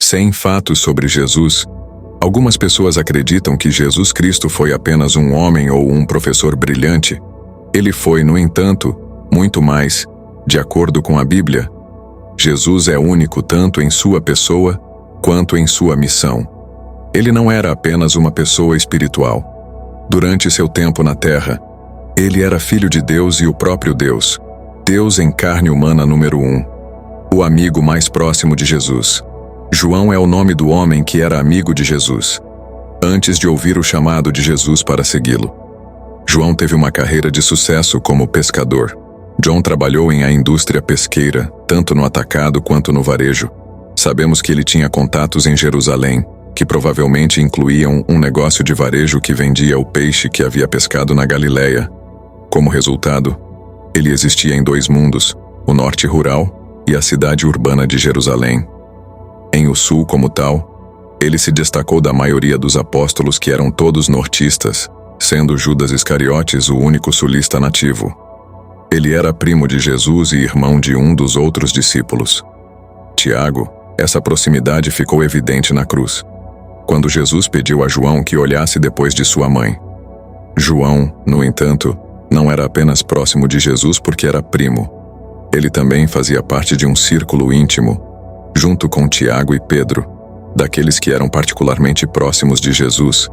100 fatos sobre Jesus. Algumas pessoas acreditam que Jesus Cristo foi apenas um homem ou um professor brilhante. Ele foi, no entanto, muito mais. De acordo com a Bíblia, Jesus é único tanto em sua pessoa quanto em sua missão. Ele não era apenas uma pessoa espiritual. Durante seu tempo na Terra, ele era filho de Deus e o próprio Deus. Deus em carne humana número 1. O amigo mais próximo de Jesus. João é o nome do homem que era amigo de Jesus, antes de ouvir o chamado de Jesus para segui-lo. João teve uma carreira de sucesso como pescador. John trabalhou em a indústria pesqueira, tanto no atacado quanto no varejo. Sabemos que ele tinha contatos em Jerusalém, que provavelmente incluíam um negócio de varejo que vendia o peixe que havia pescado na Galileia. Como resultado, ele existia em 2 mundos, o norte rural e a cidade urbana de Jerusalém. Em o sul como tal, ele se destacou da maioria dos apóstolos que eram todos nortistas, sendo Judas Iscariotes o único sulista nativo. Ele era primo de Jesus e irmão de um dos outros discípulos, Tiago. Essa proximidade ficou evidente na cruz, quando Jesus pediu a João que olhasse depois de sua mãe. João, no entanto, não era apenas próximo de Jesus porque era primo. Ele também fazia parte de um círculo íntimo, junto com Tiago e Pedro, daqueles que eram particularmente próximos de Jesus.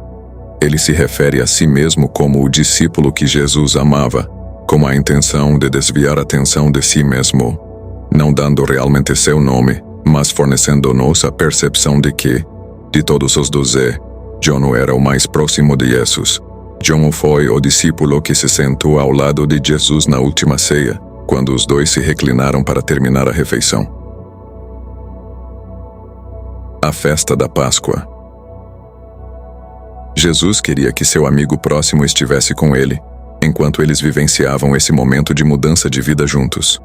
Ele se refere a si mesmo como o discípulo que Jesus amava, com a intenção de desviar a atenção de si mesmo, não dando realmente seu nome, mas fornecendo-nos a percepção de que, de todos os 12, João era o mais próximo de Jesus. João foi o discípulo que se sentou ao lado de Jesus na última ceia, quando os dois se reclinaram para terminar a refeição. A festa da Páscoa. Jesus queria que seu amigo próximo estivesse com ele, enquanto eles vivenciavam esse momento de mudança de vida juntos.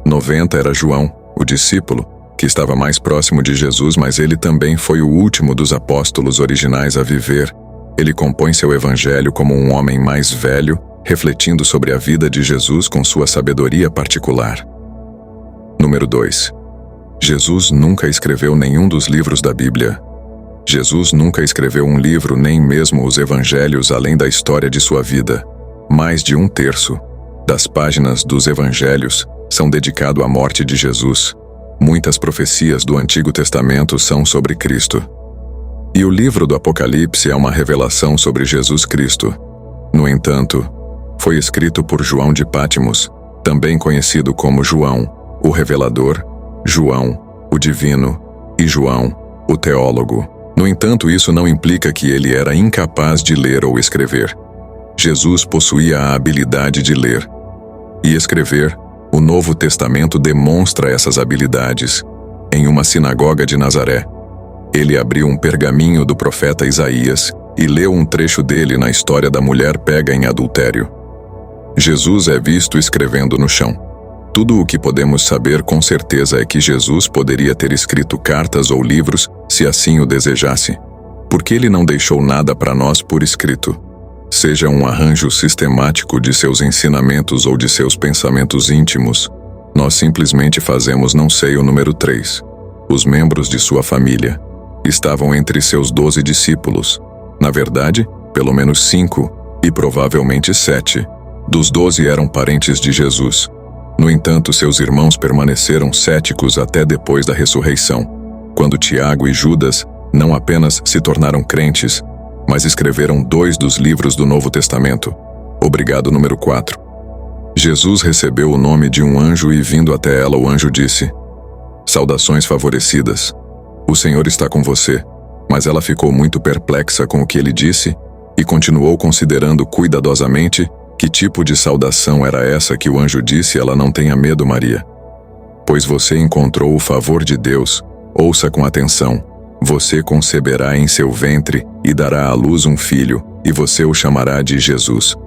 90 era João, o discípulo, que estava mais próximo de Jesus, mas ele também foi o último dos apóstolos originais a viver. Ele compõe seu evangelho como um homem mais velho, refletindo sobre a vida de Jesus com sua sabedoria particular. Número 2. Jesus nunca escreveu nenhum dos livros da Bíblia. Jesus nunca escreveu um livro, nem mesmo os evangelhos, além da história de sua vida. Mais de 1/3 das páginas dos evangelhos são dedicado à morte de Jesus. Muitas profecias do Antigo Testamento são sobre Cristo. E o livro do Apocalipse é uma revelação sobre Jesus Cristo. No entanto, foi escrito por João de Patmos, também conhecido como João, o Revelador, João, o Divino, e João, o Teólogo. No entanto, isso não implica que ele era incapaz de ler ou escrever. Jesus possuía a habilidade de ler e escrever. O Novo Testamento demonstra essas habilidades. Em uma sinagoga de Nazaré, ele abriu um pergaminho do profeta Isaías e leu um trecho dele na história da mulher pega em adultério. Jesus é visto escrevendo no chão. Tudo o que podemos saber com certeza é que Jesus poderia ter escrito cartas ou livros se assim o desejasse, porque ele não deixou nada para nós por escrito, seja um arranjo sistemático de seus ensinamentos ou de seus pensamentos íntimos. Nós simplesmente fazemos não sei o número 3. Os membros de sua família estavam entre seus 12 discípulos. Na verdade, pelo menos 5, e provavelmente 7, dos 12 eram parentes de Jesus. No entanto, seus irmãos permaneceram céticos até depois da ressurreição, quando Tiago e Judas não apenas se tornaram crentes, mas escreveram 2 dos livros do Novo Testamento. Obrigado, número 4. Jesus recebeu o nome de um anjo e, vindo até ela, o anjo disse: Saudações favorecidas. O Senhor está com você. Mas ela ficou muito perplexa com o que ele disse e continuou considerando cuidadosamente que tipo de saudação era essa que o anjo disse. Ela: não tenha medo, Maria, pois você encontrou o favor de Deus. Ouça com atenção. Você conceberá em seu ventre e dará à luz um filho, e você o chamará de Jesus.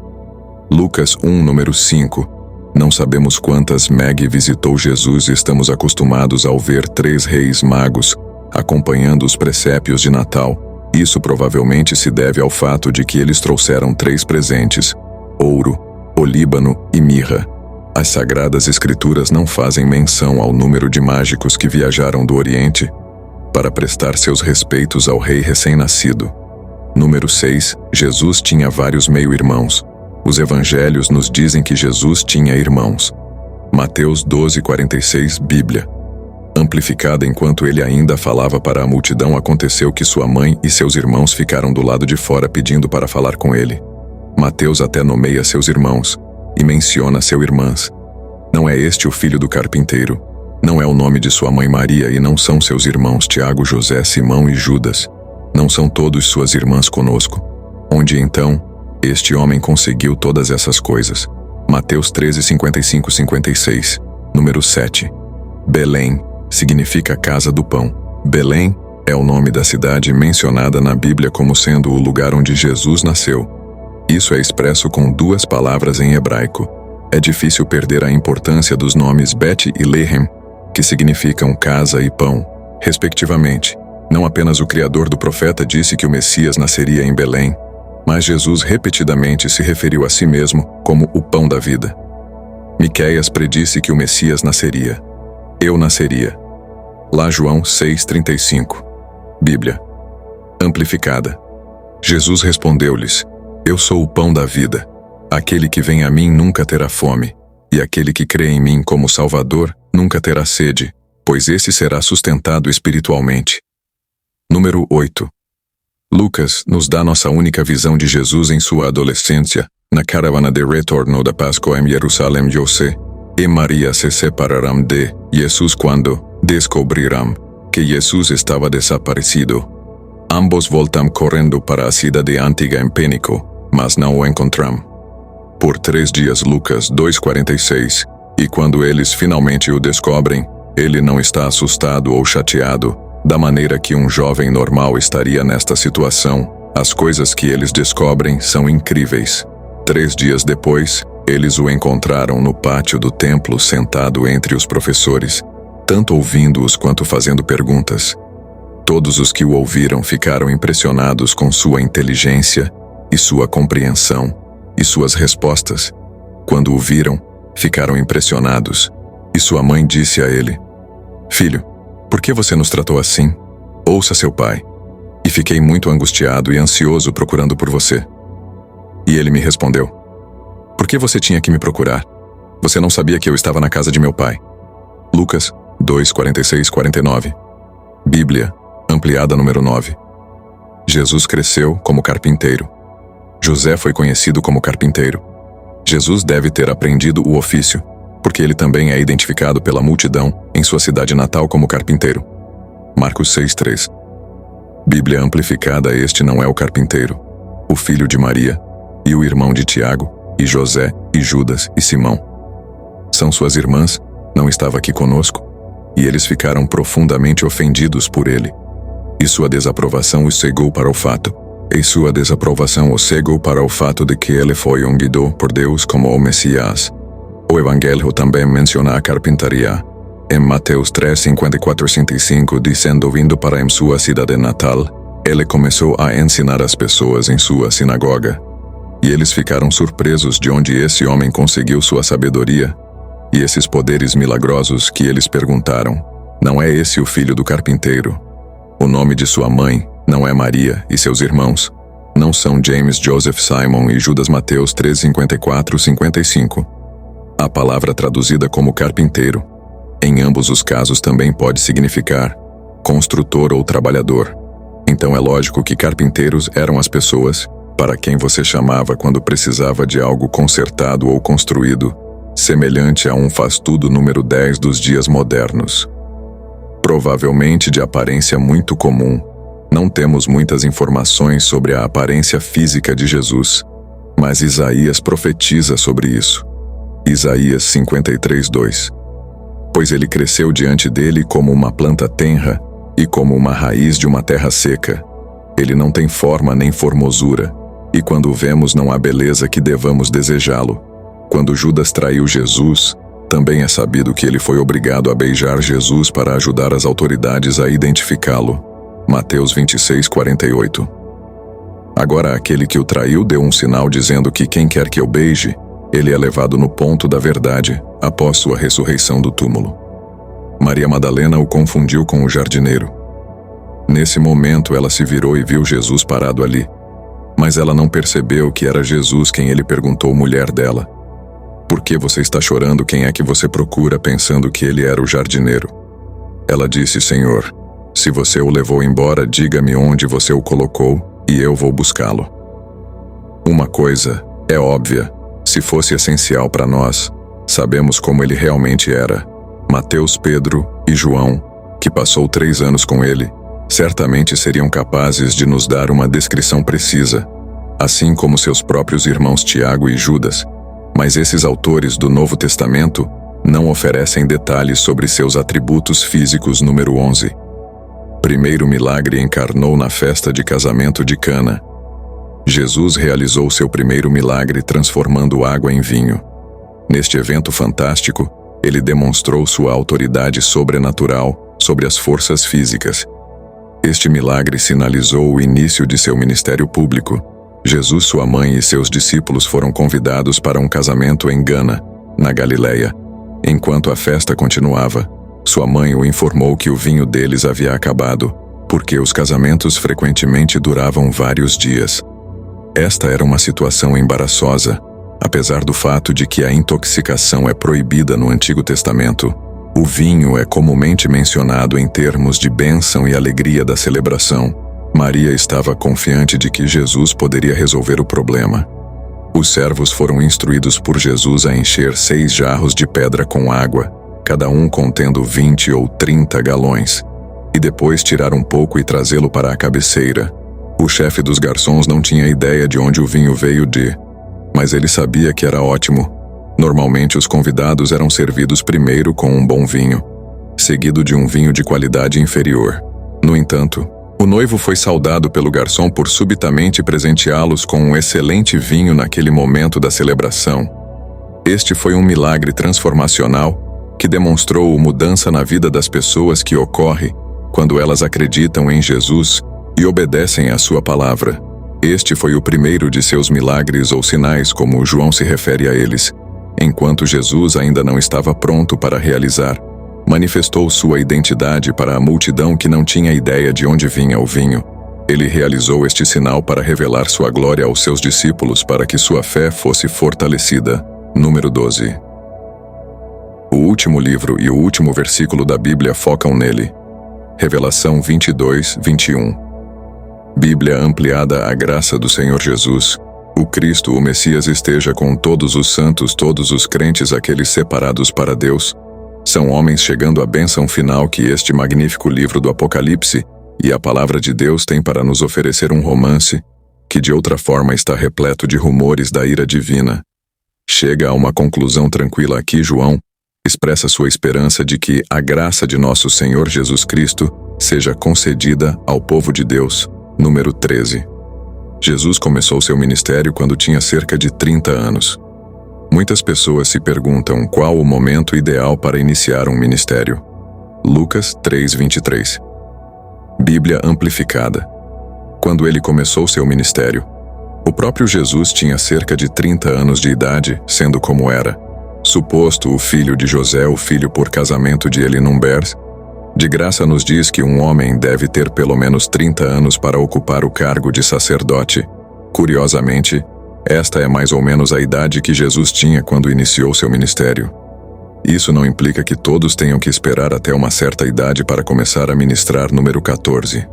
Lucas 1, número 5. Não sabemos quantas Meg visitou Jesus e estamos acostumados ao ver 3 reis magos acompanhando os presépios de Natal. Isso provavelmente se deve ao fato de que eles trouxeram 3 presentes: ouro, olíbano e mirra. As Sagradas Escrituras não fazem menção ao número de mágicos que viajaram do Oriente. para prestar seus respeitos ao rei recém-nascido. Número 6. Jesus tinha vários meio-irmãos. Os evangelhos nos dizem que Jesus tinha irmãos. Mateus 12:46, Bíblia. Amplificada. Enquanto ele ainda falava para a multidão, aconteceu que sua mãe e seus irmãos ficaram do lado de fora pedindo para falar com ele. Mateus até nomeia seus irmãos e menciona seu irmãs. Não é este o filho do carpinteiro? Não é o nome de sua mãe Maria e não são seus irmãos Tiago, José, Simão e Judas? Não são todos suas irmãs conosco? Onde então este homem conseguiu todas essas coisas? Mateus 13:55-56. Número 7. Belém significa casa do pão. Belém é o nome da cidade mencionada na Bíblia como sendo o lugar onde Jesus nasceu. Isso é expresso com duas palavras em hebraico. É difícil perder a importância dos nomes Bet e Lehem, que significam casa e pão, respectivamente. Não apenas o criador do profeta disse que o Messias nasceria em Belém, mas Jesus repetidamente se referiu a si mesmo como o pão da vida. Miqueias predisse que o Messias nasceria. Eu nasceria. Lá João 6:35. Bíblia. Amplificada. Jesus respondeu-lhes: Eu sou o pão da vida. Aquele que vem a mim nunca terá fome, e aquele que crê em mim como Salvador nunca terá sede, pois esse será sustentado espiritualmente. Número 8. Lucas nos dá nossa única visão de Jesus em sua adolescência, na caravana de retorno da Páscoa em Jerusalém. José e Maria se separaram de Jesus quando descobriram que Jesus estava desaparecido. Ambos voltam correndo para a cidade antiga em pânico, mas não o encontram. Por 3 dias. Lucas 2:46. E quando eles finalmente o descobrem, ele não está assustado ou chateado, da maneira que um jovem normal estaria nesta situação. As coisas que eles descobrem são incríveis. 3 dias depois, eles o encontraram no pátio do templo sentado entre os professores, tanto ouvindo-os quanto fazendo perguntas. Todos os que o ouviram ficaram impressionados com sua inteligência e sua compreensão e suas respostas. Quando o viram, ficaram impressionados, e sua mãe disse a ele: Filho, por que você nos tratou assim? Ouça seu pai. E fiquei muito angustiado e ansioso procurando por você. E ele me respondeu: Por que você tinha que me procurar? Você não sabia que eu estava na casa de meu pai. Lucas 2:46-49. Bíblia, ampliada número 9. Jesus cresceu como carpinteiro. José foi conhecido como carpinteiro. Jesus deve ter aprendido o ofício, porque ele também é identificado pela multidão em sua cidade natal como carpinteiro. Marcos 6:3. Bíblia amplificada. Este não é o carpinteiro, o filho de Maria, e o irmão de Tiago, e José, e Judas, e Simão. São suas irmãs, não estava aqui conosco, e eles ficaram profundamente ofendidos por ele. E sua desaprovação os cegou para o fato de que ele foi ungido por Deus como o Messias. O Evangelho também menciona a carpintaria. Em Mateus 3:54-55, dizendo: vindo para em sua cidade natal, ele começou a ensinar as pessoas em sua sinagoga. E eles ficaram surpresos de onde esse homem conseguiu sua sabedoria e esses poderes milagrosos, que eles perguntaram: Não é esse o filho do carpinteiro? O nome de sua mãe não é Maria, e seus irmãos não são James, Joseph, Simon e Judas? Mateus 3:54-55. A palavra traduzida como carpinteiro, em ambos os casos, também pode significar construtor ou trabalhador. Então é lógico que carpinteiros eram as pessoas para quem você chamava quando precisava de algo consertado ou construído, semelhante a um faz-tudo número 10 dos dias modernos. Provavelmente de aparência muito comum, não temos muitas informações sobre a aparência física de Jesus, mas Isaías profetiza sobre isso. Isaías 53:2. Pois ele cresceu diante dele como uma planta tenra e como uma raiz de uma terra seca. Ele não tem forma nem formosura, e quando o vemos não há beleza que devamos desejá-lo. Quando Judas traiu Jesus, também é sabido que ele foi obrigado a beijar Jesus para ajudar as autoridades a identificá-lo. Mateus 26:48. Agora aquele que o traiu deu um sinal dizendo que quem quer que eu beije, ele é levado no ponto da verdade, após sua ressurreição do túmulo. Maria Madalena o confundiu com o jardineiro. Nesse momento, ela se virou e viu Jesus parado ali. Mas ela não percebeu que era Jesus quem ele perguntou, mulher dela: "Por que você está chorando? Quem é que você procura?", pensando que ele era o jardineiro. Ela disse: "Senhor, se você o levou embora, diga-me onde você o colocou e eu vou buscá-lo." Uma coisa é óbvia: se fosse essencial para nós, sabemos como ele realmente era. Mateus, Pedro e João, que passou 3 anos com ele, certamente seriam capazes de nos dar uma descrição precisa, assim como seus próprios irmãos Tiago e Judas, mas esses autores do Novo Testamento não oferecem detalhes sobre seus atributos físicos. Número 11. Primeiro milagre encarnou na festa de casamento de Cana. Jesus realizou seu primeiro milagre transformando água em vinho. Neste evento fantástico, ele demonstrou sua autoridade sobrenatural sobre as forças físicas. Este milagre sinalizou o início de seu ministério público. Jesus, sua mãe e seus discípulos foram convidados para um casamento em Cana, na Galileia. Enquanto a festa continuava, sua mãe o informou que o vinho deles havia acabado, porque os casamentos frequentemente duravam vários dias. Esta era uma situação embaraçosa, apesar do fato de que a intoxicação é proibida no Antigo Testamento. O vinho é comumente mencionado em termos de bênção e alegria da celebração. Maria estava confiante de que Jesus poderia resolver o problema. Os servos foram instruídos por Jesus a encher 6 jarros de pedra com água, cada um contendo 20 ou 30 galões, e depois tirar um pouco e trazê-lo para a cabeceira. O chefe dos garçons não tinha ideia de onde o vinho veio mas ele sabia que era ótimo. Normalmente os convidados eram servidos primeiro com um bom vinho, seguido de um vinho de qualidade inferior. No entanto, o noivo foi saudado pelo garçom por subitamente presenteá-los com um excelente vinho naquele momento da celebração. Este foi um milagre transformacional que demonstrou mudança na vida das pessoas que ocorre quando elas acreditam em Jesus e obedecem à sua palavra. Este foi o primeiro de seus milagres ou sinais, como João se refere a eles. Enquanto Jesus ainda não estava pronto para realizar, manifestou sua identidade para a multidão que não tinha ideia de onde vinha o vinho. Ele realizou este sinal para revelar sua glória aos seus discípulos para que sua fé fosse fortalecida. Número 12. O último livro e o último versículo da Bíblia focam nele. Revelação 22, 21. Bíblia ampliada. A graça do Senhor Jesus, o Cristo, o Messias, esteja com todos os santos, todos os crentes, aqueles separados para Deus. São homens chegando à bênção final que este magnífico livro do Apocalipse e a palavra de Deus tem para nos oferecer, um romance que de outra forma está repleto de rumores da ira divina. Chega a uma conclusão tranquila aqui. João expressa sua esperança de que a graça de nosso Senhor Jesus Cristo seja concedida ao povo de Deus. Número 13. Jesus começou seu ministério quando tinha cerca de 30 anos. Muitas pessoas se perguntam qual o momento ideal para iniciar um ministério. Lucas 3:23. Bíblia amplificada. Quando ele começou seu ministério, o próprio Jesus tinha cerca de 30 anos de idade, sendo como era suposto o filho de José, o filho por casamento de Elinumber. De graça nos diz que um homem deve ter pelo menos 30 anos para ocupar o cargo de sacerdote. Curiosamente, esta é mais ou menos a idade que Jesus tinha quando iniciou seu ministério. Isso não implica que todos tenham que esperar até uma certa idade para começar a ministrar. Número 14.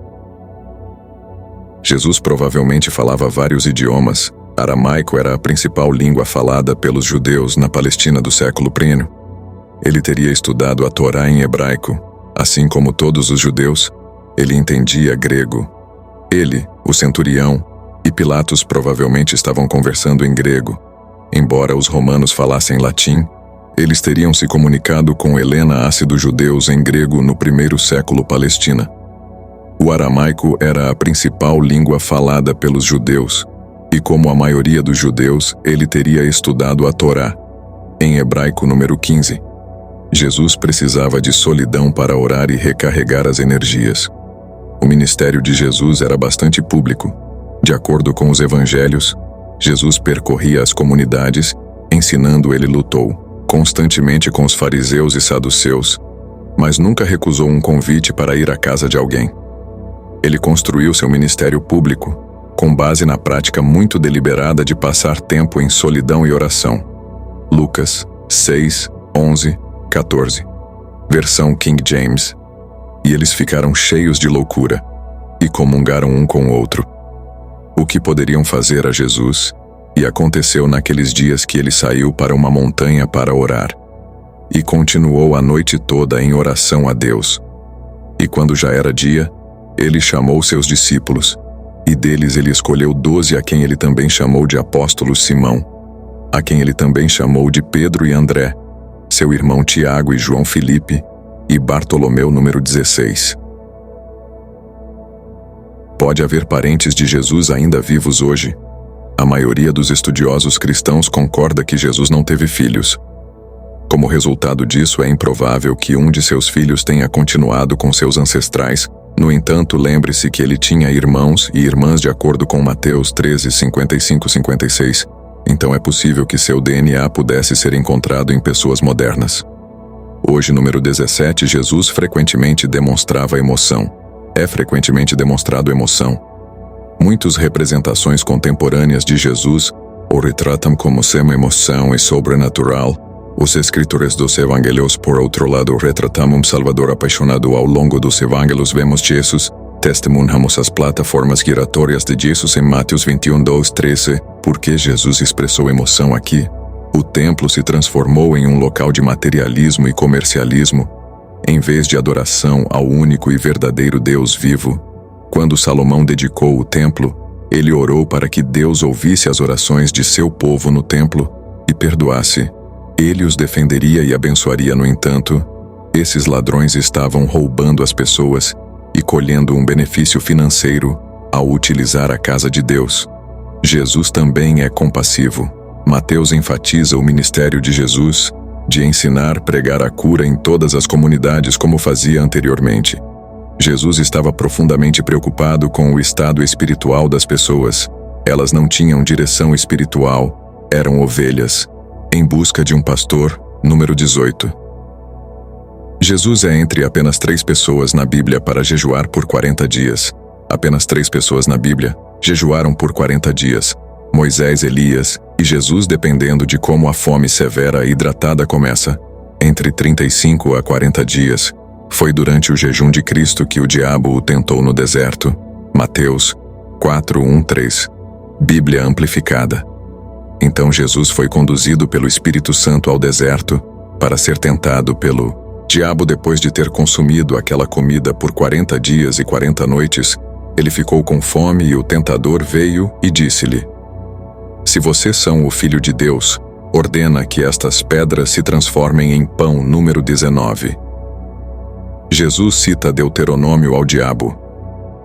Jesus provavelmente falava vários idiomas. Aramaico era a principal língua falada pelos judeus na Palestina do século I. Ele teria estudado a Torá em hebraico. Assim como todos os judeus, ele entendia grego. Ele, o centurião, e Pilatos provavelmente estavam conversando em grego. Embora os romanos falassem latim, eles teriam se comunicado com Helena dos judeus em grego no primeiro século Palestina. O aramaico era a principal língua falada pelos judeus, e como a maioria dos judeus, ele teria estudado a Torá, em hebraico. Número 15. Jesus precisava de solidão para orar e recarregar as energias. O ministério de Jesus era bastante público. De acordo com os evangelhos, Jesus percorria as comunidades, ensinando. Ele lutou constantemente com os fariseus e saduceus, mas nunca recusou um convite para ir à casa de alguém. Ele construiu seu ministério público, com base na prática muito deliberada de passar tempo em solidão e oração. Lucas 6, 11, 14. Versão King James. E eles ficaram cheios de loucura, e comungaram um com o outro. O que poderiam fazer a Jesus? E aconteceu naqueles dias que ele saiu para uma montanha para orar, e continuou a noite toda em oração a Deus. E quando já era dia, ele chamou seus discípulos, e deles ele escolheu 12, a quem ele também chamou de apóstolos: Simão, a quem ele também chamou de Pedro e André, seu irmão Tiago e João Filipe, e Bartolomeu, número 16. Pode haver parentes de Jesus ainda vivos hoje. A maioria dos estudiosos cristãos concorda que Jesus não teve filhos. Como resultado disso, é improvável que um de seus filhos tenha continuado com seus ancestrais. No entanto, lembre-se que ele tinha irmãos e irmãs de acordo com Mateus 13, 55-56. Então é possível que seu DNA pudesse ser encontrado em pessoas modernas. Hoje, número 17, Jesus frequentemente demonstrava emoção. É frequentemente demonstrado emoção. Muitas representações contemporâneas de Jesus o retratam como sendo emoção e sobrenatural. Os escritores dos evangelhos, por outro lado, retratam Salvador apaixonado. Ao longo dos evangelhos vemos Jesus, testemunhamos as plataformas giratórias de Jesus em Mateus 21, 2, 13. Por que Jesus expressou emoção aqui? O templo se transformou em um local de materialismo e comercialismo, em vez de adoração ao único e verdadeiro Deus vivo. Quando Salomão dedicou o templo, ele orou para que Deus ouvisse as orações de seu povo no templo e perdoasse. Ele os defenderia e abençoaria. No entanto, esses ladrões estavam roubando as pessoas e colhendo um benefício financeiro ao utilizar a casa de Deus. Jesus também é compassivo. Mateus enfatiza o ministério de Jesus de ensinar, pregar a cura em todas as comunidades como fazia anteriormente. Jesus estava profundamente preocupado com o estado espiritual das pessoas. Elas não tinham direção espiritual, eram ovelhas, em busca de um pastor. Número 18. Jesus é entre apenas 3 pessoas na Bíblia para jejuar por 40 dias. Apenas 3 pessoas na Bíblia jejuaram por 40 dias. Moisés, Elias e Jesus, dependendo de como a fome severa e hidratada começa, entre 35 a 40 dias. Foi durante o jejum de Cristo que o diabo o tentou no deserto. Mateus 4, 1, 3. Bíblia amplificada. Então Jesus foi conduzido pelo Espírito Santo ao deserto para ser tentado pelo diabo. Depois de ter consumido aquela comida por 40 dias e 40 noites, ele ficou com fome e o tentador veio e disse-lhe: Se vocês são o Filho de Deus, ordena que estas pedras se transformem em pão. Número 19. Jesus cita Deuteronômio ao diabo.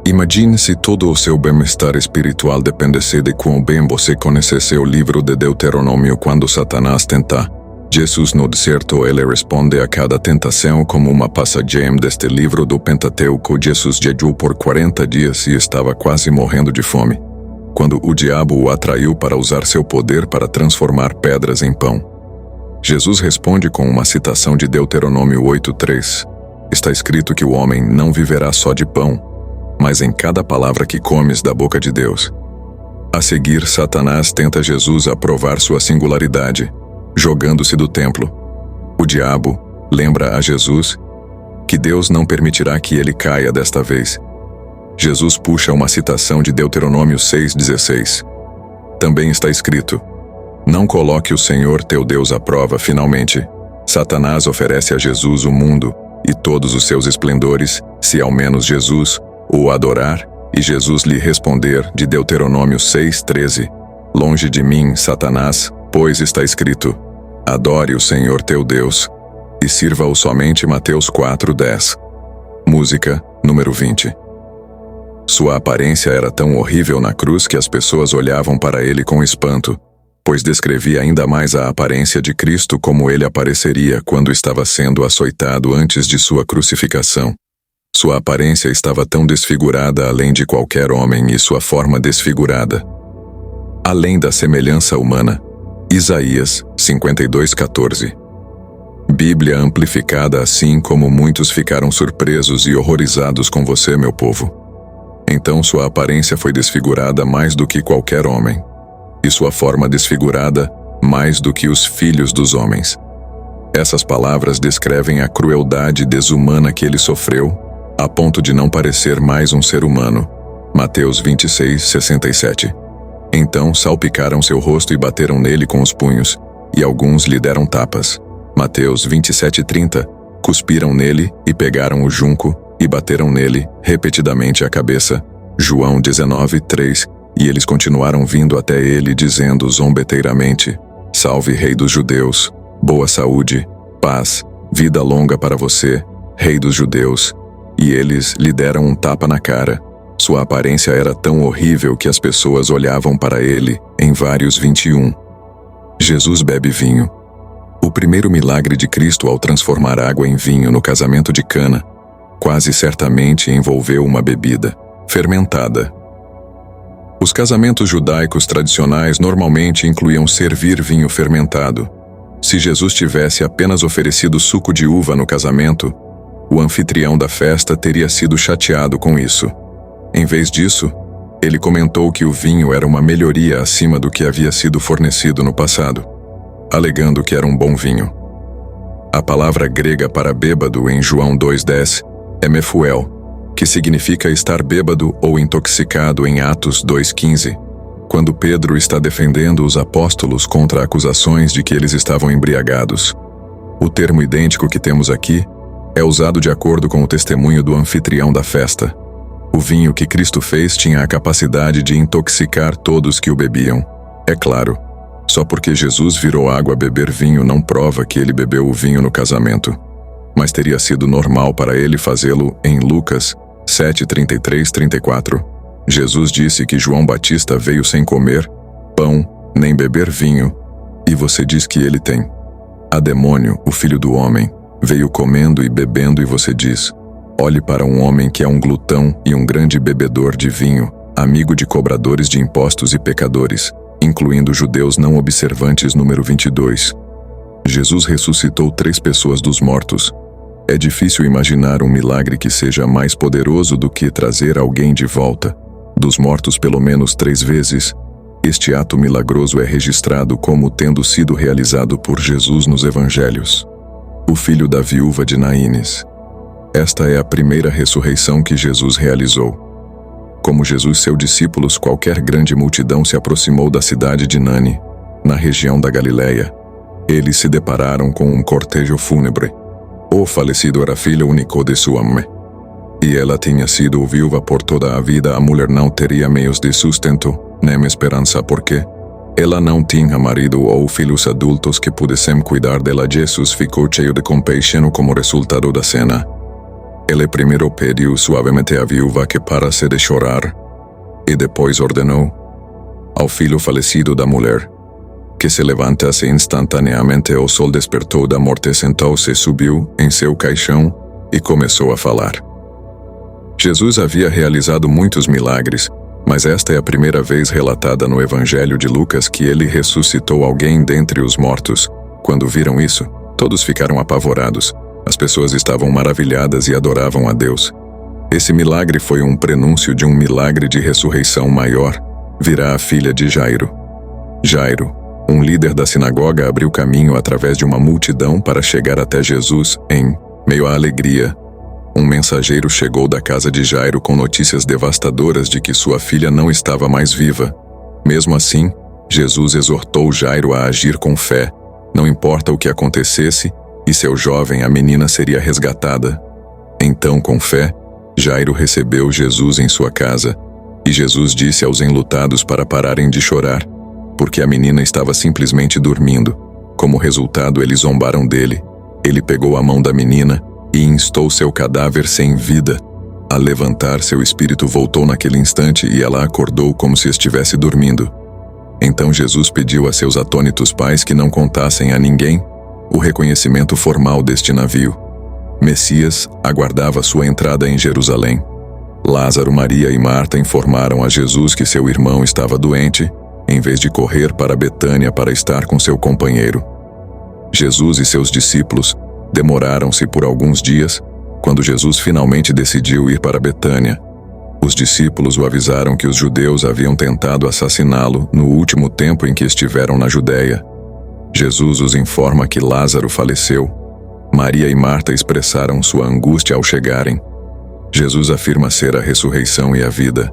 Imagine se todo o seu bem-estar espiritual dependesse de quão bem você conhecesse o livro de Deuteronômio. Quando Satanás tenta Jesus no deserto, ele responde a cada tentação como uma passagem deste livro do Pentateuco. Jesus jejuou por 40 dias e estava quase morrendo de fome, quando o diabo o atraiu para usar seu poder para transformar pedras em pão. Jesus responde com uma citação de Deuteronômio 8:3. Está escrito que o homem não viverá só de pão, mas em cada palavra que comes da boca de Deus. A seguir, Satanás tenta Jesus a provar sua singularidade, jogando-se do templo. O diabo lembra a Jesus que Deus não permitirá que ele caia desta vez. Jesus puxa uma citação de Deuteronômio 6:16. Também está escrito: Não coloque o Senhor teu Deus à prova. Finalmente, Satanás oferece a Jesus o mundo e todos os seus esplendores, se ao menos Jesus o adorar, e Jesus lhe responder, de Deuteronômio 6:13: Longe de mim, Satanás, pois está escrito: Adore o Senhor teu Deus e sirva-o somente. Mateus 4:10. Música, número 20. Sua aparência era tão horrível na cruz que as pessoas olhavam para ele com espanto, pois descrevia ainda mais a aparência de Cristo como ele apareceria quando estava sendo açoitado antes de sua crucificação. Sua aparência estava tão desfigurada além de qualquer homem e sua forma desfigurada, além da semelhança humana. Isaías 52:14. Bíblia amplificada. Assim como muitos ficaram surpresos e horrorizados com você, meu povo. Então sua aparência foi desfigurada mais do que qualquer homem, e sua forma desfigurada mais do que os filhos dos homens. Essas palavras descrevem a crueldade desumana que ele sofreu, a ponto de não parecer mais um ser humano. Mateus 26:67. Então salpicaram seu rosto e bateram nele com os punhos, e alguns lhe deram tapas. Mateus 27:30. Cuspiram nele e pegaram o junco e bateram nele repetidamente a cabeça. João 19:3. E eles continuaram vindo até ele, dizendo zombeteiramente: Salve, Rei dos Judeus! Boa saúde, paz, vida longa para você, Rei dos Judeus. E eles lhe deram um tapa na cara. Sua aparência era tão horrível que as pessoas olhavam para ele, em vários 21. Jesus bebe vinho. O primeiro milagre de Cristo ao transformar água em vinho no casamento de Cana, quase certamente envolveu uma bebida fermentada. Os casamentos judaicos tradicionais normalmente incluíam servir vinho fermentado. Se Jesus tivesse apenas oferecido suco de uva no casamento, o anfitrião da festa teria sido chateado com isso. Em vez disso, ele comentou que o vinho era uma melhoria acima do que havia sido fornecido no passado, alegando que era um bom vinho. A palavra grega para bêbado em João 2:10 é mefuel, que significa estar bêbado ou intoxicado em Atos 2:15, quando Pedro está defendendo os apóstolos contra acusações de que eles estavam embriagados. O termo idêntico que temos aqui é usado de acordo com o testemunho do anfitrião da festa. O vinho que Cristo fez tinha a capacidade de intoxicar todos que o bebiam. É claro, só porque Jesus virou água a beber vinho não prova que ele bebeu o vinho no casamento. Mas teria sido normal para ele fazê-lo em Lucas 7:33-34. Jesus disse que João Batista veio sem comer pão, nem beber vinho, e você diz que ele tem. A demônio, o filho do homem, veio comendo e bebendo, e você diz: olhe para um homem que é um glutão e um grande bebedor de vinho, amigo de cobradores de impostos e pecadores, incluindo judeus não observantes. Número 22. Jesus ressuscitou 3 pessoas dos mortos. É difícil imaginar um milagre que seja mais poderoso do que trazer alguém de volta dos mortos pelo menos 3 vezes. Este ato milagroso é registrado como tendo sido realizado por Jesus nos Evangelhos. O filho da viúva de Naínes. Esta é a primeira ressurreição que Jesus realizou. Como Jesus e seus discípulos, qualquer grande multidão se aproximou da cidade de Nani, na região da Galileia. Eles se depararam com um cortejo fúnebre. O falecido era filho único de sua mãe, e ela tinha sido viúva por toda a vida. A mulher não teria meios de sustento, nem esperança, porque ela não tinha marido ou filhos adultos que pudessem cuidar dela. Jesus ficou cheio de compaixão como resultado da cena. Ele primeiro pediu suavemente à viúva que parasse de chorar, e depois ordenou ao filho falecido da mulher que se levantasse instantaneamente. O sol despertou da morte, sentou-se, subiu em seu caixão e começou a falar. Jesus havia realizado muitos milagres, mas esta é a primeira vez relatada no Evangelho de Lucas que ele ressuscitou alguém dentre os mortos. Quando viram isso, todos ficaram apavorados. As pessoas estavam maravilhadas e adoravam a Deus. Esse milagre foi um prenúncio de um milagre de ressurreição maior. Virá a filha de Jairo. Jairo, um líder da sinagoga, abriu caminho através de uma multidão para chegar até Jesus. Em meio à alegria, um mensageiro chegou da casa de Jairo com notícias devastadoras de que sua filha não estava mais viva. Mesmo assim, Jesus exortou Jairo a agir com fé. Não importa o que acontecesse, e seu jovem, a menina, seria resgatada. Então, com fé, Jairo recebeu Jesus em sua casa, e Jesus disse aos enlutados para pararem de chorar, porque a menina estava simplesmente dormindo. Como resultado, eles zombaram dele. Ele pegou a mão da menina e instou seu cadáver sem vida. Ao levantar, seu espírito voltou naquele instante e ela acordou como se estivesse dormindo. Então Jesus pediu a seus atônitos pais que não contassem a ninguém o reconhecimento formal deste navio. Messias aguardava sua entrada em Jerusalém. Lázaro, Maria e Marta informaram a Jesus que seu irmão estava doente, em vez de correr para Betânia para estar com seu companheiro. Jesus e seus discípulos demoraram-se por alguns dias. Quando Jesus finalmente decidiu ir para Betânia, Os discípulos o avisaram que os judeus haviam tentado assassiná-lo no último tempo em que estiveram na Judéia. Jesus os informa que Lázaro faleceu. Maria e Marta expressaram sua angústia ao chegarem. Jesus afirma ser a ressurreição e a vida,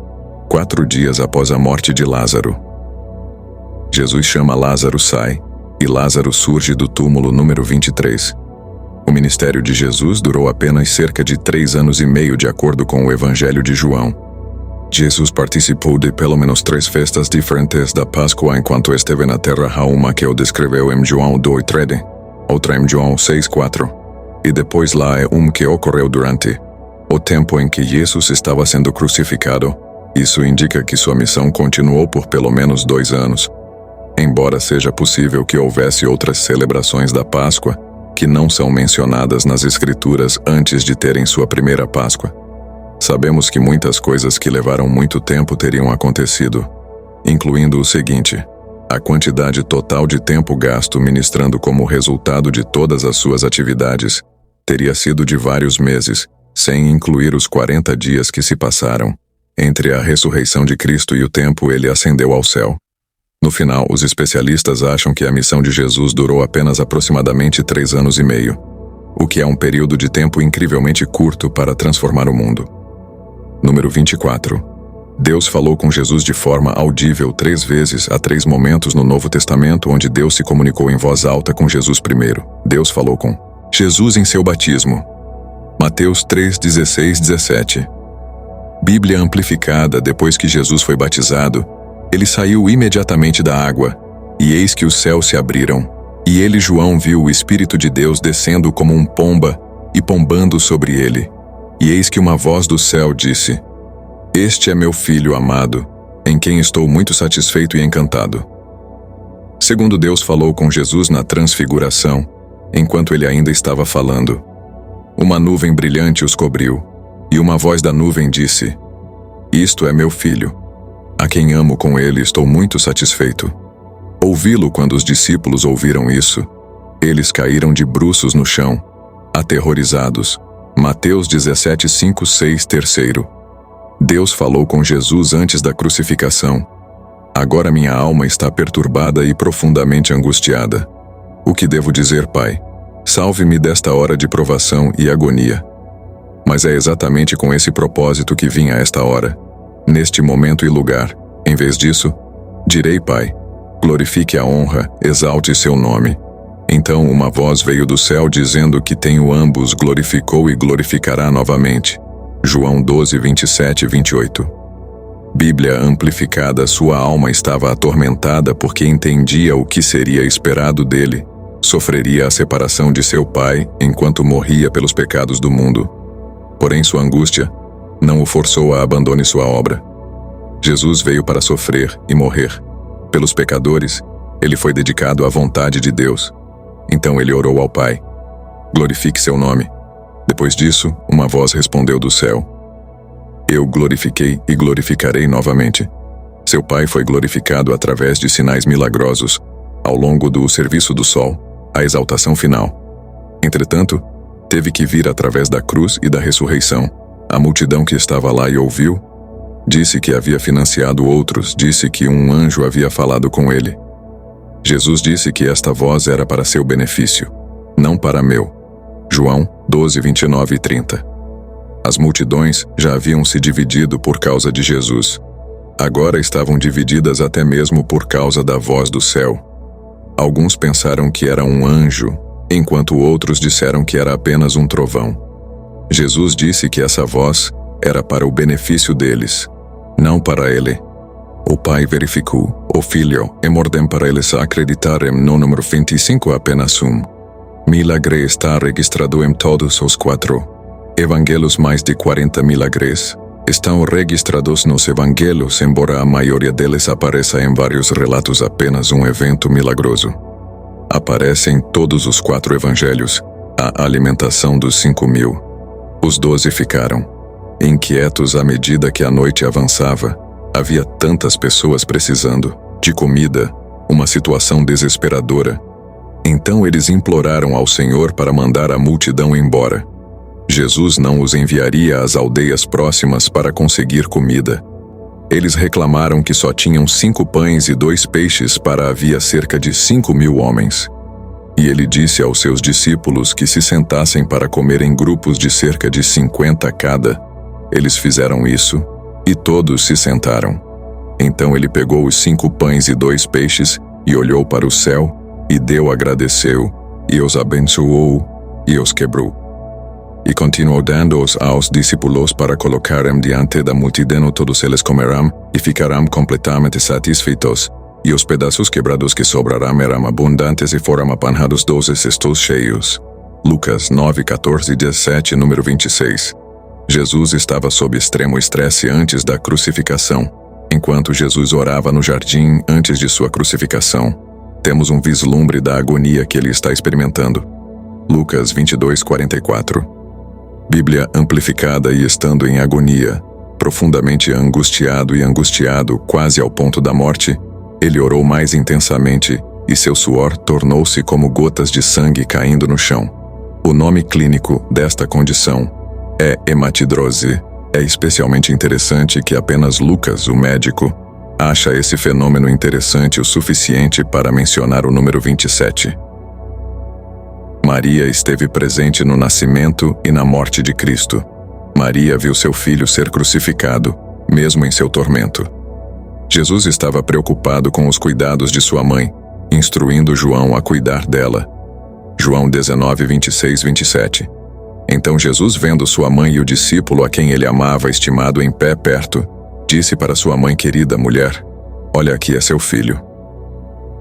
4 dias após a morte de Lázaro. Jesus chama Lázaro, sai, e Lázaro surge do túmulo número 23. O ministério de Jesus durou apenas cerca de 3 anos e meio, de acordo com o Evangelho de João. Jesus participou de pelo menos 3 festas diferentes da Páscoa enquanto esteve na terra, uma que o descreveu em João 2:13, outra em João 6:4, e depois lá é que ocorreu durante o tempo em que Jesus estava sendo crucificado. Isso indica que sua missão continuou por pelo menos 2 anos. Embora seja possível que houvesse outras celebrações da Páscoa que não são mencionadas nas Escrituras antes de terem sua primeira Páscoa, sabemos que muitas coisas que levaram muito tempo teriam acontecido, incluindo o seguinte: a quantidade total de tempo gasto ministrando como resultado de todas as suas atividades teria sido de vários meses, sem incluir os 40 dias que se passaram entre a ressurreição de Cristo e o tempo ele ascendeu ao céu. No final, os especialistas acham que a missão de Jesus durou apenas aproximadamente 3 anos e meio, o que é um período de tempo incrivelmente curto para transformar o mundo. Número 24. Deus falou com Jesus de forma audível 3 vezes. Há 3 momentos no Novo Testamento onde Deus se comunicou em voz alta com Jesus primeiro. Deus falou com Jesus em seu batismo. Mateus 3:16-17. Bíblia amplificada. Depois que Jesus foi batizado, ele saiu imediatamente da água, e eis que os céus se abriram, e ele, João, viu o Espírito de Deus descendo como um pomba e pombando sobre ele. E eis que uma voz do céu disse: Este é meu filho amado, em quem estou muito satisfeito e encantado. Segundo, Deus falou com Jesus na transfiguração, enquanto ele ainda estava falando. Uma nuvem brilhante os cobriu, e uma voz da nuvem disse: Isto é meu filho, a quem amo, com ele estou muito satisfeito. Ouvi-lo. Quando os discípulos ouviram isso, eles caíram de bruços no chão, aterrorizados. Mateus 17:5-6. Terceiro, Deus falou com Jesus antes da crucificação. Agora minha alma está perturbada e profundamente angustiada. O que devo dizer, Pai? Salve-me desta hora de provação e agonia. Mas é exatamente com esse propósito que vim a esta hora, neste momento e lugar. Em vez disso, direi: Pai, glorifique a honra, exalte seu nome. Então uma voz veio do céu dizendo que tenho ambos, glorificou e glorificará novamente. João 12:27-28. Bíblia amplificada. Sua alma estava atormentada porque entendia o que seria esperado dele. Sofreria a separação de seu pai enquanto morria pelos pecados do mundo. Porém, sua angústia não o forçou a abandonar sua obra. Jesus veio para sofrer e morrer. Pelos pecadores, ele foi dedicado à vontade de Deus. Então ele orou ao Pai: glorifique seu nome. Depois disso, uma voz respondeu do céu: Eu glorifiquei e glorificarei novamente. Seu Pai foi glorificado através de sinais milagrosos, ao longo do serviço do sol, a exaltação final. Entretanto, teve que vir através da cruz e da ressurreição. A multidão que estava lá e ouviu, disse que havia financiado outros, disse que um anjo havia falado com ele. Jesus disse que esta voz era para seu benefício, não para meu. João 12:29-30. As multidões já haviam se dividido por causa de Jesus. Agora estavam divididas até mesmo por causa da voz do céu. Alguns pensaram que era um anjo, enquanto outros disseram que era apenas um trovão. Jesus disse que essa voz era para o benefício deles, não para ele. O Pai verificou, o Filho, em ordem para eles acreditarem no número 25 apenas milagre está registrado em todos os 4 evangelhos. Mais de 40 milagres estão registrados nos evangelhos, embora a maioria deles apareça em vários relatos apenas um evento milagroso. Aparece em todos os 4 evangelhos a alimentação dos 5.000. Os 12 ficaram inquietos à medida que a noite avançava. Havia tantas pessoas precisando de comida, uma situação desesperadora. Então eles imploraram ao Senhor para mandar a multidão embora. Jesus não os enviaria às aldeias próximas para conseguir comida. Eles reclamaram que só tinham 5 pães e 2 peixes para havia cerca de 5.000 homens. E ele disse aos seus discípulos que se sentassem para comer em grupos de cerca de 50 cada. Eles fizeram isso, e todos se sentaram. Então ele pegou os 5 pães e 2 peixes, e olhou para o céu, e deu, agradeceu, e os abençoou, e os quebrou. E continuou dando-os aos discípulos para colocarem diante da multidão. Todos eles comerão, e ficarão completamente satisfeitos. E os pedaços quebrados que sobrarão eram abundantes e foram apanhados 12 cestos cheios. Lucas 9, 14 e 17, número 26. Jesus estava sob extremo estresse antes da crucificação. Enquanto Jesus orava no jardim antes de sua crucificação, temos um vislumbre da agonia que ele está experimentando. Lucas 22, 44. Bíblia amplificada. E estando em agonia, profundamente angustiado, quase ao ponto da morte, ele orou mais intensamente, e seu suor tornou-se como gotas de sangue caindo no chão. O nome clínico desta condição é hematidrose. É especialmente interessante que apenas Lucas, o médico, acha esse fenômeno interessante o suficiente para mencionar o número 27. Maria esteve presente no nascimento e na morte de Cristo. Maria viu seu filho ser crucificado, mesmo em seu tormento. Jesus estava preocupado com os cuidados de sua mãe, instruindo João a cuidar dela. João 19, 26, 27. Então Jesus, vendo sua mãe e o discípulo a quem ele amava estimado em pé perto, disse para sua mãe: querida mulher, olha aqui é seu filho.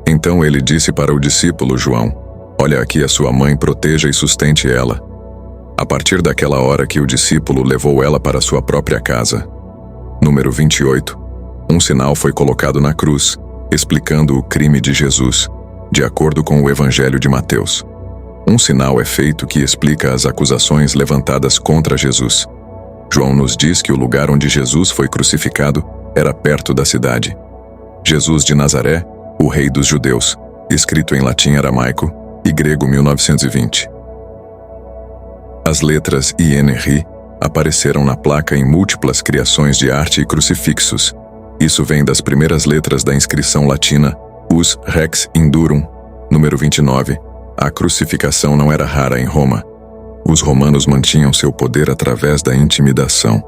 Então ele disse para o discípulo João: olha aqui a sua mãe, proteja e sustente ela. A partir daquela hora que o discípulo levou ela para sua própria casa. Número 28. Um sinal foi colocado na cruz, explicando o crime de Jesus, de acordo com o Evangelho de Mateus. Um sinal é feito que explica as acusações levantadas contra Jesus. João nos diz que o lugar onde Jesus foi crucificado era perto da cidade. Jesus de Nazaré, o Rei dos Judeus, escrito em latim, aramaico e grego 1920. As letras INRI apareceram na placa em múltiplas criações de arte e crucifixos. Isso vem das primeiras letras da inscrição latina Us Rex Indurum, número 29. A crucificação não era rara em Roma. Os romanos mantinham seu poder através da intimidação.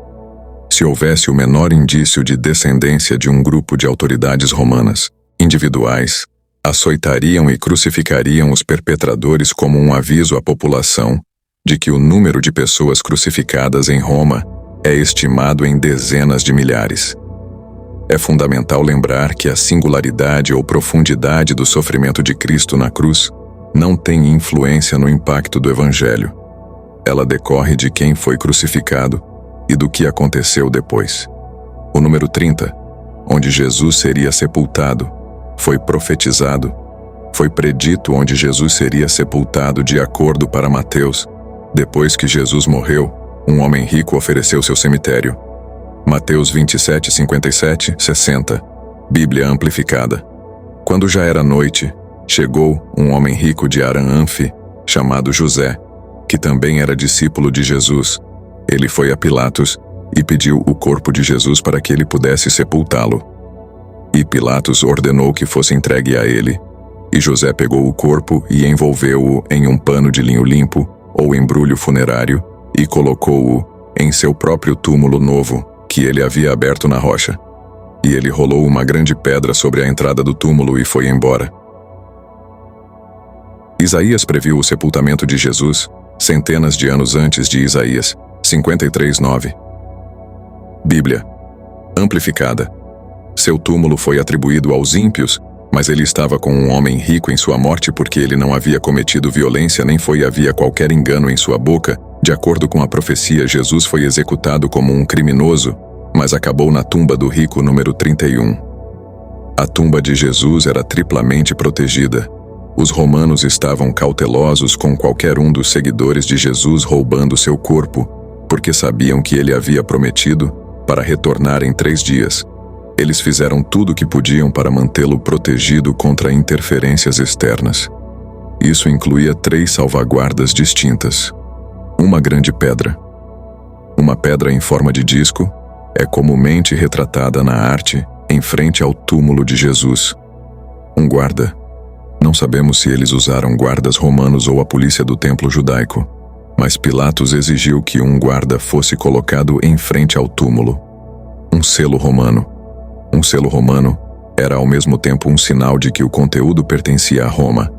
Se houvesse o menor indício de descendência de um grupo de autoridades romanas, individuais, açoitariam e crucificariam os perpetradores como um aviso à população de que o número de pessoas crucificadas em Roma é estimado em dezenas de milhares. É fundamental lembrar que a singularidade ou profundidade do sofrimento de Cristo na cruz não tem influência no impacto do Evangelho. Ela decorre de quem foi crucificado e do que aconteceu depois. O número 30, onde Jesus seria sepultado, foi profetizado. Foi predito onde Jesus seria sepultado de acordo para Mateus. Depois que Jesus morreu, um homem rico ofereceu seu cemitério. Mateus 27, 57, 60. Bíblia amplificada. Quando já era noite, chegou um homem rico de Aram-Anfe, chamado José, que também era discípulo de Jesus. Ele foi a Pilatos e pediu o corpo de Jesus para que ele pudesse sepultá-lo. E Pilatos ordenou que fosse entregue a ele. E José pegou o corpo e envolveu-o em um pano de linho limpo, ou embrulho funerário, e colocou-o em seu próprio túmulo novo, que ele havia aberto na rocha. E ele rolou uma grande pedra sobre a entrada do túmulo e foi embora. Isaías previu o sepultamento de Jesus centenas de anos antes de Isaías 53:9. Bíblia amplificada. Seu túmulo foi atribuído aos ímpios, mas ele estava com um homem rico em sua morte porque ele não havia cometido violência nem havia qualquer engano em sua boca. De acordo com a profecia, Jesus foi executado como um criminoso, mas acabou na tumba do rico número 31. A tumba de Jesus era triplamente protegida. Os romanos estavam cautelosos com qualquer um dos seguidores de Jesus roubando seu corpo, porque sabiam que ele havia prometido para retornar em 3 dias. Eles fizeram tudo o que podiam para mantê-lo protegido contra interferências externas. Isso incluía 3 salvaguardas distintas. Uma grande pedra. Uma pedra em forma de disco é comumente retratada na arte em frente ao túmulo de Jesus. Um guarda. Não sabemos se eles usaram guardas romanos ou a polícia do templo judaico, mas Pilatos exigiu que um guarda fosse colocado em frente ao túmulo. Um selo romano. Um selo romano era ao mesmo tempo um sinal de que o conteúdo pertencia a Roma,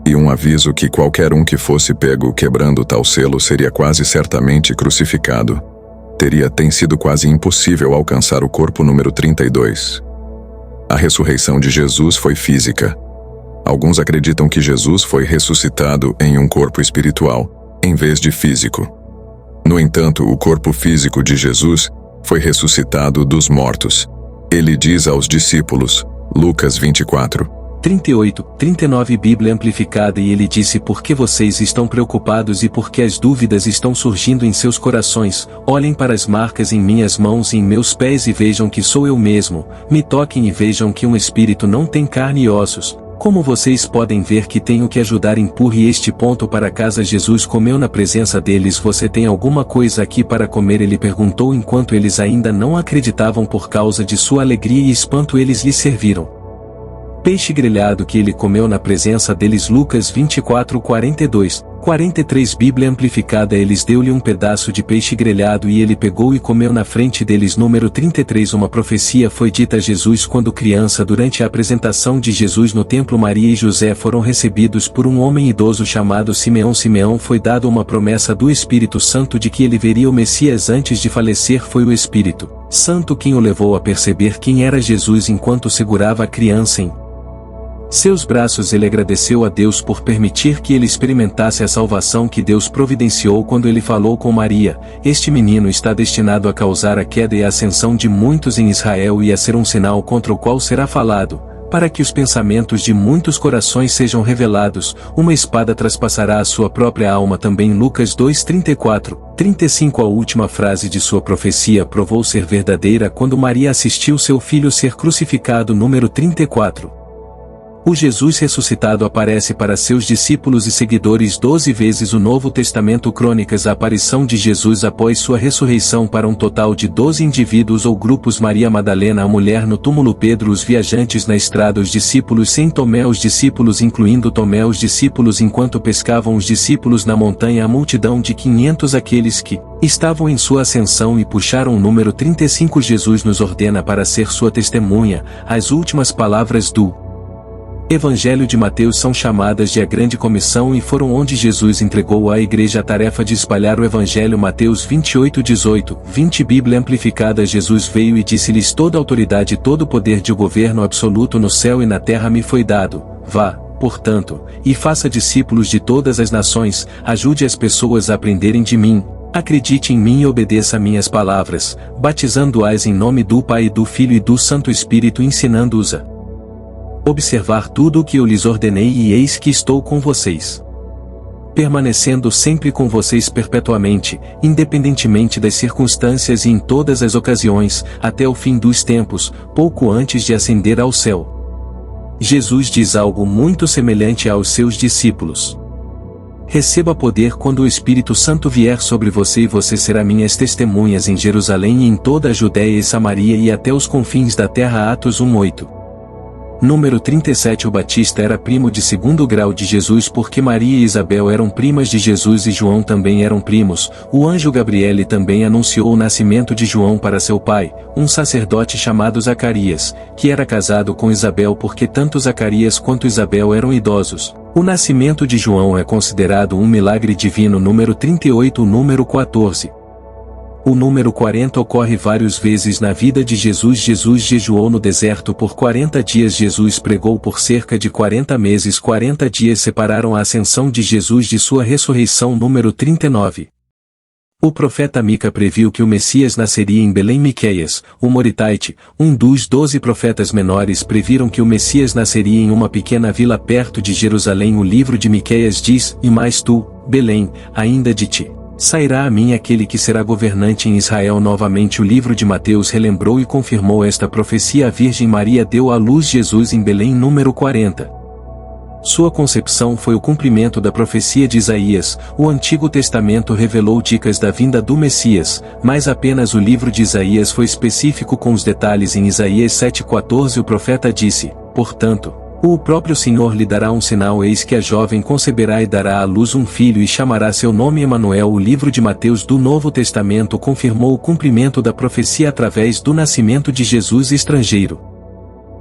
e um aviso que qualquer um que fosse pego quebrando tal selo seria quase certamente crucificado. Tem sido quase impossível alcançar o corpo número 32. A ressurreição de Jesus foi física. Alguns acreditam que Jesus foi ressuscitado em um corpo espiritual, em vez de físico. No entanto, o corpo físico de Jesus foi ressuscitado dos mortos. Ele diz aos discípulos, Lucas 24, 38, 39 Bíblia Amplificada E ele disse por que vocês estão preocupados e por que as dúvidas estão surgindo em seus corações, olhem para as marcas em minhas mãos e em meus pés e vejam que sou eu mesmo, me toquem e vejam que um espírito não tem carne e ossos, como vocês podem ver que tenho que ajudar empurre este ponto para casa Jesus comeu na presença deles você tem alguma coisa aqui para comer ele perguntou enquanto eles ainda não acreditavam por causa de sua alegria e espanto eles lhe serviram. Peixe grelhado que ele comeu na presença deles Lucas 24, 42, 43 Bíblia Amplificada Eles deu-lhe um pedaço de peixe grelhado e ele pegou e comeu na frente deles Número 33 Uma profecia foi dita a Jesus quando criança durante a apresentação de Jesus no templo Maria e José foram recebidos por um homem idoso chamado Simeão Simeão foi dado uma promessa do Espírito Santo de que ele veria o Messias antes de falecer foi o Espírito Santo quem o levou a perceber quem era Jesus enquanto segurava a criança em seus braços ele agradeceu a Deus por permitir que ele experimentasse a salvação que Deus providenciou quando ele falou com Maria, este menino está destinado a causar a queda e a ascensão de muitos em Israel e a ser um sinal contra o qual será falado, para que os pensamentos de muitos corações sejam revelados, uma espada traspassará a sua própria alma também Lucas 2, 34, 35 A última frase de sua profecia provou ser verdadeira quando Maria assistiu seu filho ser crucificado Número 34. O Jesus ressuscitado aparece para seus discípulos e seguidores 12 vezes o Novo Testamento Crônicas a aparição de Jesus após sua ressurreição para um total de 12 indivíduos ou grupos Maria Madalena a mulher no túmulo Pedro os viajantes na estrada os discípulos sem Tomé os discípulos incluindo Tomé os discípulos enquanto pescavam os discípulos na montanha a multidão de 500 aqueles que estavam em sua ascensão e puxaram o número 35 Jesus nos ordena para ser sua testemunha, as últimas palavras do Evangelho de Mateus são chamadas de a Grande Comissão e foram onde Jesus entregou à igreja a tarefa de espalhar o Evangelho Mateus 28, 18, 20 Bíblia Amplificada Jesus veio e disse-lhes toda autoridade e todo poder de governo absoluto no céu e na terra me foi dado, vá, portanto, e faça discípulos de todas as nações, ajude as pessoas a aprenderem de mim, acredite em mim e obedeça a minhas palavras, batizando-as em nome do Pai e do Filho e do Santo Espírito ensinando-os a observar tudo o que eu lhes ordenei e eis que estou com vocês. Permanecendo sempre com vocês perpetuamente, independentemente das circunstâncias e em todas as ocasiões, até o fim dos tempos, pouco antes de ascender ao céu. Jesus diz algo muito semelhante aos seus discípulos. Receba poder quando o Espírito Santo vier sobre você e você será minhas testemunhas em Jerusalém e em toda a Judéia e Samaria e até os confins da terra Atos 1:8. Número 37 O Batista era primo de segundo grau de Jesus porque Maria e Isabel eram primas de Jesus e João também eram primos. O anjo Gabriele também anunciou o nascimento de João para seu pai, um sacerdote chamado Zacarias, que era casado com Isabel porque tanto Zacarias quanto Isabel eram idosos. O nascimento de João é considerado um milagre divino. Número 38 Número 14 O número 40 ocorre várias vezes na vida de Jesus. Jesus jejuou no deserto por 40 dias. Jesus pregou por cerca de 40 meses. 40 dias separaram a ascensão de Jesus de sua ressurreição. Número 39. O profeta Mica previu que o Messias nasceria em Belém. Miqueias, o Moritaite, um dos 12 profetas menores previram que o Messias nasceria em uma pequena vila perto de Jerusalém. O livro de Miqueias diz, e mais tu, Belém, ainda de ti sairá a mim aquele que será governante em Israel. Novamente o livro de Mateus relembrou e confirmou esta profecia. A Virgem Maria deu à luz Jesus em Belém. Número 40. Sua concepção foi o cumprimento da profecia de Isaías. O Antigo Testamento revelou dicas da vinda do Messias, mas apenas o livro de Isaías foi específico com os detalhes. Em Isaías 7,14 o profeta disse: portanto, o próprio Senhor lhe dará um sinal, eis que a jovem conceberá e dará à luz um filho e chamará seu nome Emanuel. O livro de Mateus do Novo Testamento confirmou o cumprimento da profecia através do nascimento de Jesus estrangeiro.